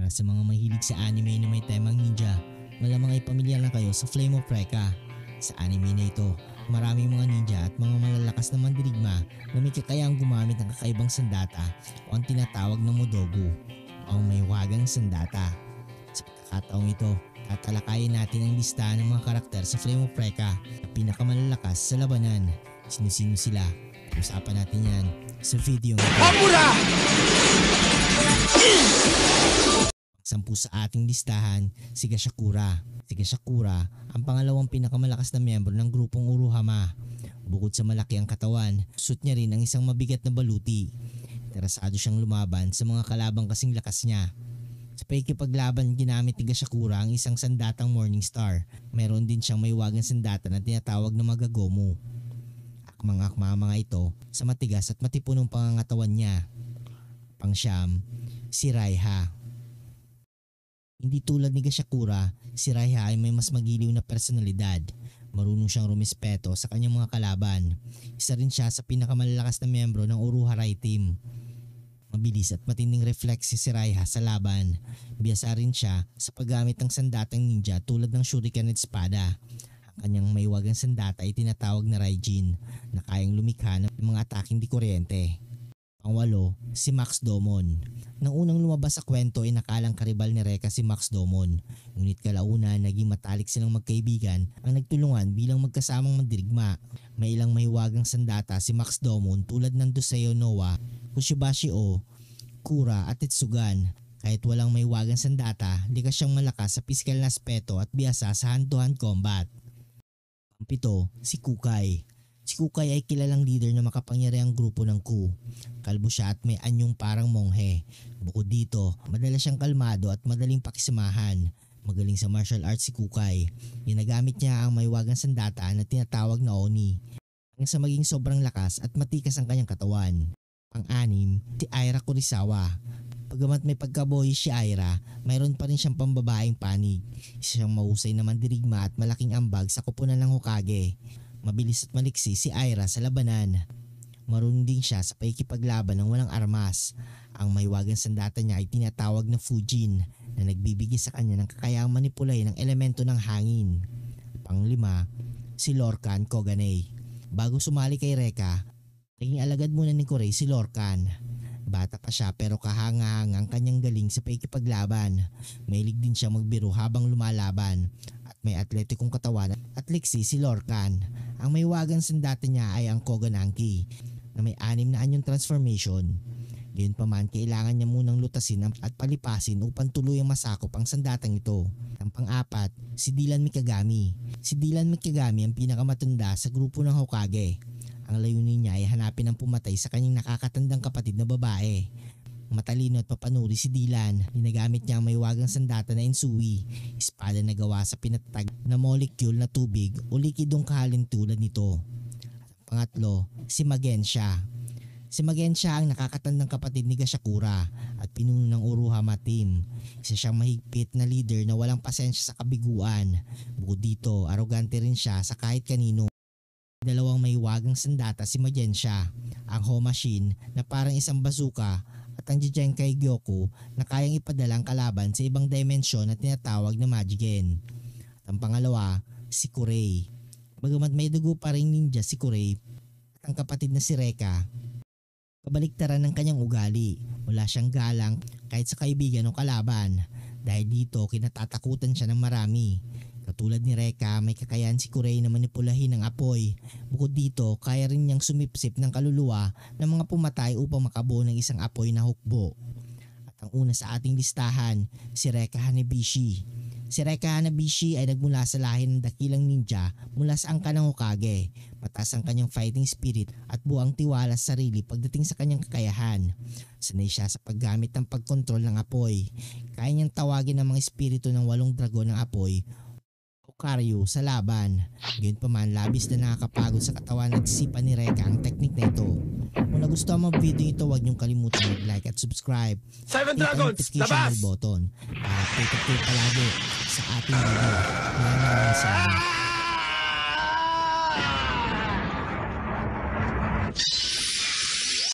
Para sa mga mahilig sa anime na may temang ninja, malamang ay pamilyar na kayo sa Flame of Recca. Sa anime na ito, maraming mga ninja at mga malalakas na mandirigma na may kakayahang gumamit ng kakaibang sandata o ang tinatawag na Modogu o ang may wagang sandata. Sa pagkakataong ito, tatalakayin natin ang listahan ng mga karakter sa Flame of Recca na pinakamalalakas sa labanan. Sino-sino sila? Usapan natin yan sa video ng Hamura! Sampu sa ating listahan, si Gashakura. Si Gashakura ang pangalawang pinakamalakas na miyembro ng grupong Uruhama. Bukod sa malaki ang katawan, suit niya rin ang isang mabigat na baluti. Interesado siyang lumaban sa mga kalabang kasing lakas niya. Sa pakikipaglaban, ginamit ni Gashakura ang isang sandatang Morningstar. Meron din siyang may wagang sandata na tinatawag na Magagomu. Akmang-akma mga ito sa matigas at matipunong pangangatawan niya. Pangsyam, si Raiha. Hindi tulad ni Gashakura, si Raiha ay may mas magiliw na personalidad. Marunong siyang rumispeto sa kanyang mga kalaban. Isa rin siya sa pinakamalalakas na miyembro ng Uruharai team. Mabilis at matinding reflex si Raiha sa laban. Biyasa rin siya sa paggamit ng sandatang ninja tulad ng shuriken at espada. Ang kanyang may wagang sandata ay tinatawag na Raijin na kayang lumikha ng mga ataking di kuryente. Pangwalo, si Max Domon. Nang unang lumabas sa kwento ay nakalang karibal ni Recca si Max Domon. Ngunit kalaunan naging matalik silang magkaibigan ang nagtulungan bilang magkasamang mandirigma. May ilang mahiwagang sandata si Max Domon tulad ng Doseo Noa, Kushibashi O, Kura at Tetsugan. Kahit walang mahiwagang sandata, likas siyang malakas sa pisikal na aspeto at biyasa sa hand-to-hand combat. Pangpito, si Kukai. Si Kukai ay kilalang leader na makapangyarihang grupo ng Ku. Kalbo siya at may anyong parang monghe. Bukod dito, madalas siyang kalmado at madaling pakisamahan. Magaling sa martial arts si Kukai. Ginagamit niya ang may wagang sandata na tinatawag na Oni. Hanggang sa maging sobrang lakas at matikas ang kanyang katawan. Pang-anim, si Aira Kurisawa. Pagamat may pagkaboy si Aira, mayroon pa rin siyang pambabaeng panig. Isa siyang mahusay na mandirigma at malaking ambag sa koponan ng Hokage. Mabilis at maliksi si Aira sa labanan. Marunong din siya sa pakikipaglaban ng walang armas. Ang mahiwagang sandata niya ay tinatawag na Fujin na nagbibigay sa kanya ng kakayahang manipulahin ng elemento ng hangin. Panglima, si Lorcan Koganei. Bago sumali kay Recca, naging alagad muna ni Kurei si Lorcan. Bata pa siya pero kahanga-hanga ang kanyang galing sa pakikipaglaban. Mahilig din siya magbiro habang lumalaban. May atletikong katawan at liksi si Lorcan. Ang may wagang sandata niya ay ang Kogananki na may 6 na anyong transformation. Gayunpaman, kailangan niya munang lutasin at palipasin upang tuluyang masakop ang sandatang ito. Ang pang-apat, si Dylan Mikagami. Si Dylan Mikagami ang pinakamatanda sa grupo ng Hokage. Ang layunin niya ay hanapin ang pumatay sa kanyang nakakatandang kapatid na babae. Matalino at papanuri si Dylan. Ginagamit niya ang may wagang sandata na Insui, espada na gawa sa pinatatag na molecule na tubig o likidong kahalin tulad nito. Pangatlo, si Magensha. Si Magensha ang nakakatandang kapatid ni Gashakura at pinuno ng Uruhama team. Isa siyang mahigpit na leader na walang pasensya sa kabiguan. Bukod dito, arogante rin siya sa kahit kanino. Dalawang may wagang sandata si Magensha, ang Ho Machine na parang isang bazooka at ang Jigenkai Gyoku na kayang ipadala ang kalaban sa ibang dimensyon na tinatawag na Majigen. At ang pangalawa, si Kurei. Bagamat may dugo pa ring ninja si Kurei at ang kapatid na si Recca, kabaliktaran ng kanyang ugali. Wala siyang galang kahit sa kaibigan o kalaban. Dahil dito kinatatakutan siya ng marami. Katulad ni Recca, may kakayahan si Kurei na manipulahin ang apoy. Bukod dito, kaya rin niyang sumipsip ng kaluluwa ng mga pumatay upang makabuo ng isang apoy na hukbo. At ang una sa ating listahan, si Recca Hanabishi. Si Recca Hanabishi ay nagmula sa lahi ng dakilang ninja mula sa angka ng Hokage. Mataas ang kanyang fighting spirit at buwang tiwala sa sarili pagdating sa kanyang kakayahan. Sanay siya sa paggamit ng pagkontrol ng apoy. Kaya niyang tawagin ang mga espiritu ng 8 dragon ng apoy Karyo sa laban. Gayunpaman, labis na nakakapagod sa katawan at isipan ni Recca ang teknik na ito. Kung nagustuhan mo ang video ito, huwag niyong kalimutan mag-like at subscribe. 7 Dragons, notification labas! bell button para update palagi sa ating video. Maraming salamat.